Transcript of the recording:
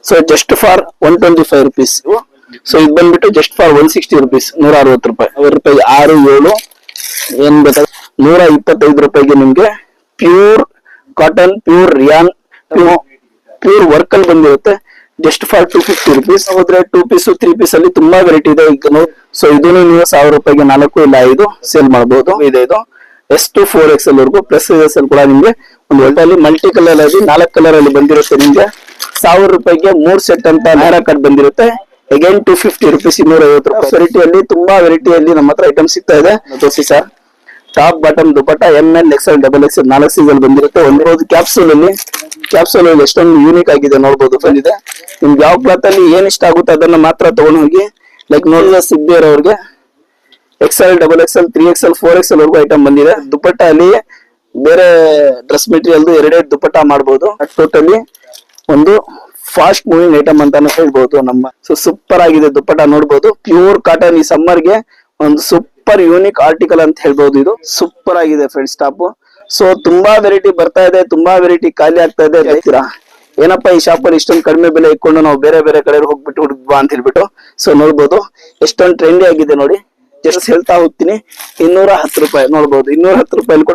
So just for 125 rupees. So ಇದು ಬಂದ್ಬಿಟ್ಟು just for 160 rupees, 160 ರೂಪಾಯಿ. 6, 7 ಏನ್ ಬೇಕಾದ್ರೆ 125 ರೂಪಾಯಿಗೆ ನಿಮ್ಗೆ pure cotton, pure rayon, pure work ಅಲ್ಲಿ ಬಂದಿರುತ್ತೆ. Just for 250 rupees. ಹೋದ್ರೆ 2 ಪೀಸ್ 3 ಪೀಸ್ ಅಲ್ಲಿ ತುಂಬಾ ವೆರೈಟಿ ಇದೆ ಈಗ. ಸೊ ಇದನ್ನು ನೀವು 1000 ರೂಪಾಯಿಗೆ 4 ಇಲ್ಲ 5 ಸೇಲ್ ಮಾಡಬಹುದು. ಇದು S to 4XL ವರೆಗೂ ಪ್ಲಸ್ ಅಲ್ಲಿ ಕೂಡ ನಿಮ್ಗೆ ಒಂದು ಒಳ್ಳೆ ಮಲ್ಟಿ ಕಲರ್ ಅಲ್ಲಿ 4 ಕಲರ್ ಅಲ್ಲಿ ಬಂದಿರುತ್ತೆ. ನಿಮ್ಗೆ 1000 ರೂಪಾಯಿಗೆ 3 ಸೆಟ್ ಅಂತ ನೇರ ಕಟ್ ಬಂದಿರುತ್ತೆ. ಅಗೇನ್ 250 rupees, 250 ರೂಪಾಯಿ. ವೆರೈಟಿಯಲ್ಲಿ ತುಂಬಾ ವೆರೈಟಿಯಲ್ಲಿ ನಮ್ಮ ಹತ್ರ ಐಟಮ್ ಸಿಗ್ತಾ ಇದೆ. ತೋರಿಸಿ sir. Top bottom dupatta ML, XL, XXL 4 ಸೀಸಲ್ ಬಂದಿರುತ್ತೆ. ಒಂದು ಕ್ಯಾಪ್ಸೂಲ್ ಅಲ್ಲಿ ಎಷ್ಟೊಂದು ಯೂನಿಕ್ ಆಗಿದೆ ನೋಡ್ಬೋದು. ಬಂದಿದೆ ನಿಮ್ಗೆ ಯಾವ ಕ್ಲಾತ್ ಅಲ್ಲಿ ಏನ್ ಇಷ್ಟ ಆಗುತ್ತೆ ಅದನ್ನ ಮಾತ್ರ ತಗೊಂಡು ಹೋಗಿ. ಲೈಕ್ ನೋಡಿದ್ರೆ ಸಿಗ್ಬೇರ್ ಅವ್ರಿಗೆ XL, XXL, 3XL, 4XL ವರೆಗೂ ಐಟಮ್ ಬಂದಿದೆ. ದುಪಟ್ಟ ಅಲ್ಲಿ ಬೇರೆ ಡ್ರೆಸ್ ಮೆಟೀರಿಯಲ್ ಎರಡೇ ದುಪಟ್ಟ ಮಾಡಬಹುದು. ಟೋಟಲಿ ಒಂದು ಫಾಸ್ಟ್ ಮೂವಿಂಗ್ ಐಟಮ್ ಅಂತಾನೆ ಹೇಳ್ಬಹುದು ನಮ್ಮ. ಸೊ ಸೂಪರ್ ಆಗಿದೆ ದುಪಟ್ಟ ನೋಡ್ಬೋದು. ಪ್ಯೂರ್ ಕಾಟನ್ ಈ ಸಮ್ಮರ್ ಗೆ ಒಂದು ಸೂಪರ್ ಯೂನಿಕ್ ಆರ್ಟಿಕಲ್ ಅಂತ ಹೇಳ್ಬಹುದು. ಇದು ಸೂಪರ್ ಆಗಿದೆ ಫ್ರೆಂಡ್ಸ್ ಟಾಪ್. ಸೊ ತುಂಬಾ ವೆರೈಟಿ ಬರ್ತಾ ಇದೆ, ತುಂಬಾ ವೆರೈಟಿ ಖಾಲಿ ಆಗ್ತಾ ಇದೆ. ಹೇಳ್ತೀರಾ ಏನಪ್ಪಾ ಈ ಶಾಪ್ ಅಲ್ಲಿ ಇಷ್ಟೊಂದು ಕಡಿಮೆ ಬೆಲೆ ಇಟ್ಕೊಂಡು ನಾವು ಬೇರೆ ಬೇರೆ ಕಡೆ ಹೋಗ್ಬಿಟ್ಟು ಹುಡುಕ್ಬಾ ಅಂತ ಹೇಳ್ಬಿಟ್ಟು. ಸೊ ನೋಡ್ಬೋದು ಎಷ್ಟೊಂದು ಟ್ರೆಂಡಿ ಆಗಿದೆ ನೋಡಿ. ಜಸ್ಟ್ ಹೇಳ್ತಾ ಹೋಗ್ತೀನಿ. 210 ರೂಪಾಯಿ ನೋಡ್ಬೋದು. 210 ರೂಪಾಯಿ